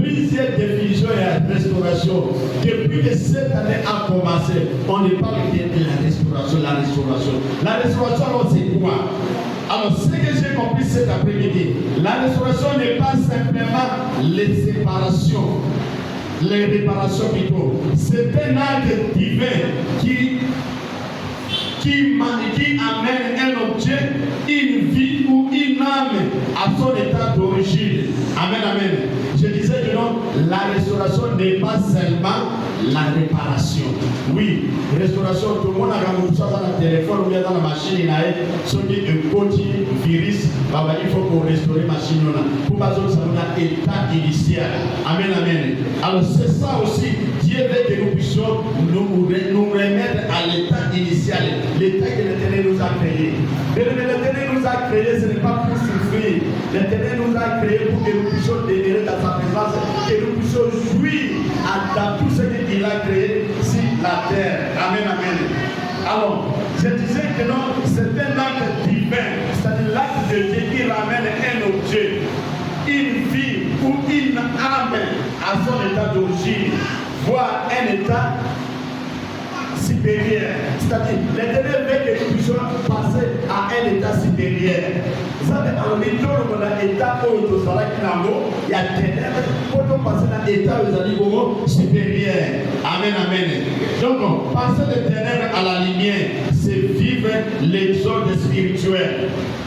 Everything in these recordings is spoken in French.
plusieurs définitions et la restauration. Depuis que cette année a commencé, on ne parle que de la restauration, la restauration. La restauration, alors c'est quoi? Alors, ce que j'ai compris cet après-midi, la restauration n'est pas simplement les séparations, les réparations plutôt. C'est un acte divin qui amène un objet, une vie ou une âme à son état d'origine. Amen, amen. Je disais que non, la restauration n'est pas seulement la réparation. Oui, restauration, tout le monde a gagné ça dans le téléphone ou bien dans la machine, il y a ce qui est un petit virus, il faut qu'on restaure la machine. Pour pas que ça nous a état initial. Amen, amen. Alors c'est ça aussi, Dieu veut que nous puissions nous remettre à l'état initial, l'état que l'Éternel nous a créé. Mais l'Éternel nous a créé, ce n'est pas pour souffrir. L'Éternel nous a créé pour que nous puissions demeurer dans sa présence, que nous puissions jouir dans tout ce qu'il a créé sur la terre. Amen, amen. Alors, je disais que non, c'est un acte divin, c'est-à-dire l'acte de Dieu qui ramène un objet, une vie ou une âme à son état d'origine, voire un état supérieur. C'est-à-dire, l'Éternel veut que nous puissions passer à un état supérieur. Vous savez, en retour, on a l'état où il y a ténèbres, pour nous passer dans l'état où il y a supérieur. Amen, amen. Donc, passer de ténèbres à la lumière, c'est vivre l'exode spirituel.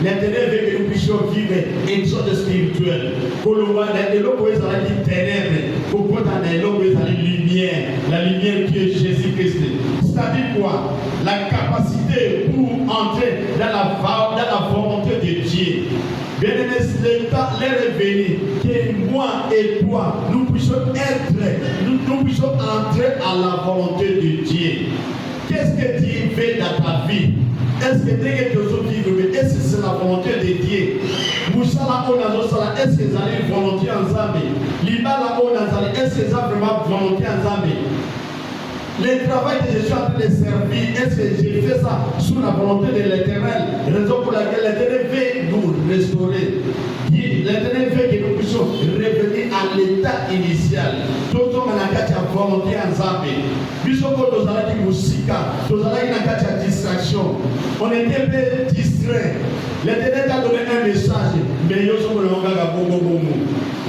L'Éternel veut que nous puissions vivre l'exode spirituel. Pour le voir, les lois où ils ont dit ténèbres, pour qu'on ait les lois où ils ont dit lumière, la lumière qui est Jésus-Christ. C'est-à-dire quoi? La capacité pour entrer dans la volonté de Dieu. Bien-aimés, l'état est revenu que moi et toi, nous puissions nous puissions entrer à la volonté de Dieu. Qu'est-ce que Dieu fait dans ta vie? Est-ce que dès que tu vivre, est-ce que c'est la volonté de Dieu? Est-ce que vous avez une volonté ensemble? Est-ce que vous avez vraiment volonté ensemble? Le travail que je suis en train de servir, est-ce que j'ai fait ça sous la volonté de l'Éternel? Raison pour laquelle l'Éternel veut nous restaurer. L'Éternel veut que nous puissions revenir à l'état initial. Tout le monde a une volonté ensemble. Puisque nous allons dire musica, nous allons dire une distraction. On était peu distrait. L'Éternel a donné un message, mais nous sommes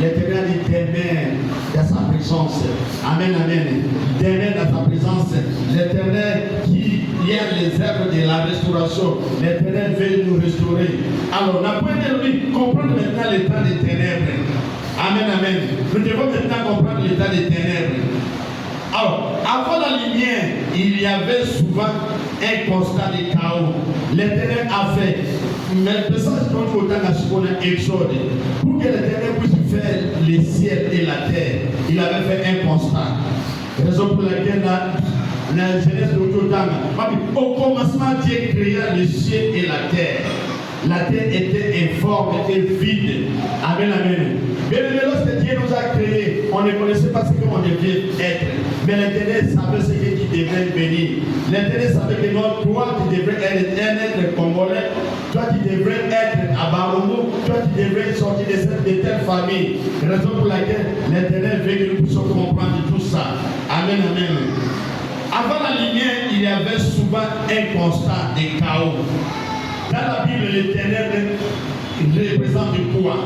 l'Éternel dit demeure dans sa présence. Amen, amen. Demeure dans sa présence. L'Éternel qui a les œuvres de la restauration. L'Éternel veut nous restaurer. Alors, on a besoin de comprendre maintenant l'état des ténèbres. Amen, amen. Nous devons maintenant comprendre l'état des ténèbres. Alors, avant la lumière, il y avait souvent un constat de chaos. L'Éternel a fait. Mais le message dont on a Exode, pour que l'Éternel puisse faire les ciels et la terre, il avait fait un constat. Raison pour laquelle la Genèse de l'Automne, au commencement, Dieu créa les cieux et la terre. La terre était informe et vide. Amen, amen. Mais lorsque Dieu nous a créés, on ne connaissait pas ce qu'on devait être. Mais l'Éternel savait ce qu'il devait venir. L'Éternel savait que non, toi tu devrais être congolais, toi tu devrais être à Baromo, toi tu devrais sortir de telle famille. Raison pour laquelle l'Éternel veut que nous puissions comprendre tout ça. Amen, amen. Avant la lumière, il y avait souvent un constat de chaos. Dans la Bible, les ténèbres représentent quoi?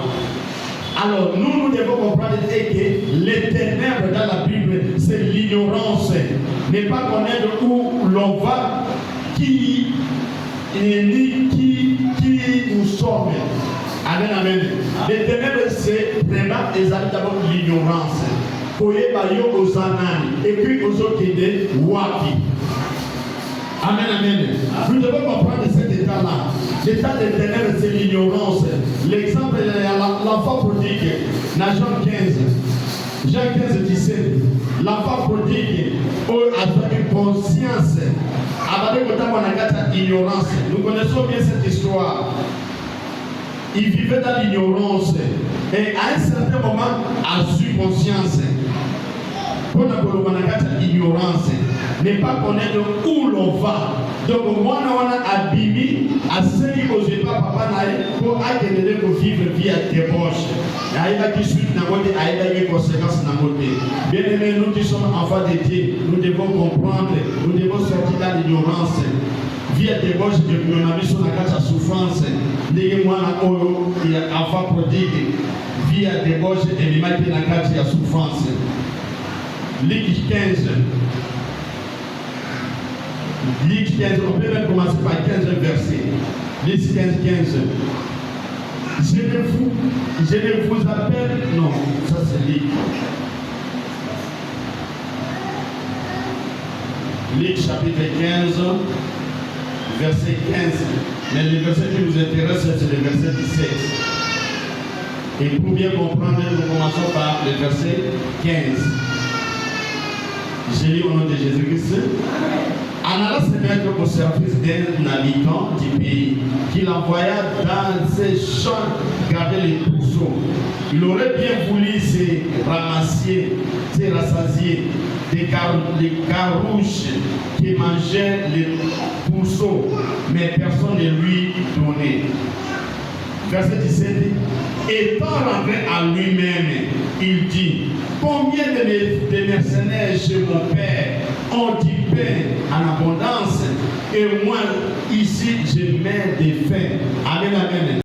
Alors, nous devons comprendre que les ténèbres dans la Bible, c'est l'ignorance. Ne pas connaître où l'on va, qui nous sommes. Amen, amen. Les ténèbres, c'est vraiment d'abord l'ignorance. Et puis aux autres de Wapi. Amen, amen. Nous devons comprendre cet état-là. L'état des ténèbres, c'est l'ignorance. L'exemple, l'enfant prodigue, dans Jean 15. Jean 15, 17. L'enfant prodigue, a une conscience. Ignorance. Nous connaissons bien cette histoire. Il vivait dans l'ignorance. Et à un certain moment, a su conscience. Pour la ignorance, ne pas connaître où l'on va. Donc moi on a abimi à ceux qui pas papa naï pour acquérir pour vivre via débauche. Aïda qui suit na côté aïda qui conséquence na côté. Bien aimé, nous qui sommes enfants de Dieu, nous devons comprendre, nous devons sortir de l'ignorance. Via débauche de mon ami sur la carte de souffrance. Les moi na oyo il a enfant prodigue. Via débauche et l'image de la carte de souffrance. Luc 15. Luc 15, on peut même commencer par 15 versets. Luc 15. Je ne vous appelle, non, ça c'est Luc. Luc chapitre 15, verset 15. Mais le verset qui nous intéresse, c'est le verset 17. Et pour bien comprendre, nous commençons par le verset 15. Je lis au nom de Jésus-Christ. En allant se mettre au service d'un habitant du pays, qu'il envoya dans ses champs garder les pourceaux. Il aurait bien voulu se rassasier des carouches qui mangeaient les pourceaux, mais personne ne lui donnait. Verset 17. Étant rentré à lui-même, il dit: combien de mercenaires chez mon père ont du pain en abondance, et moi ici je mets des faim. Amen, amen.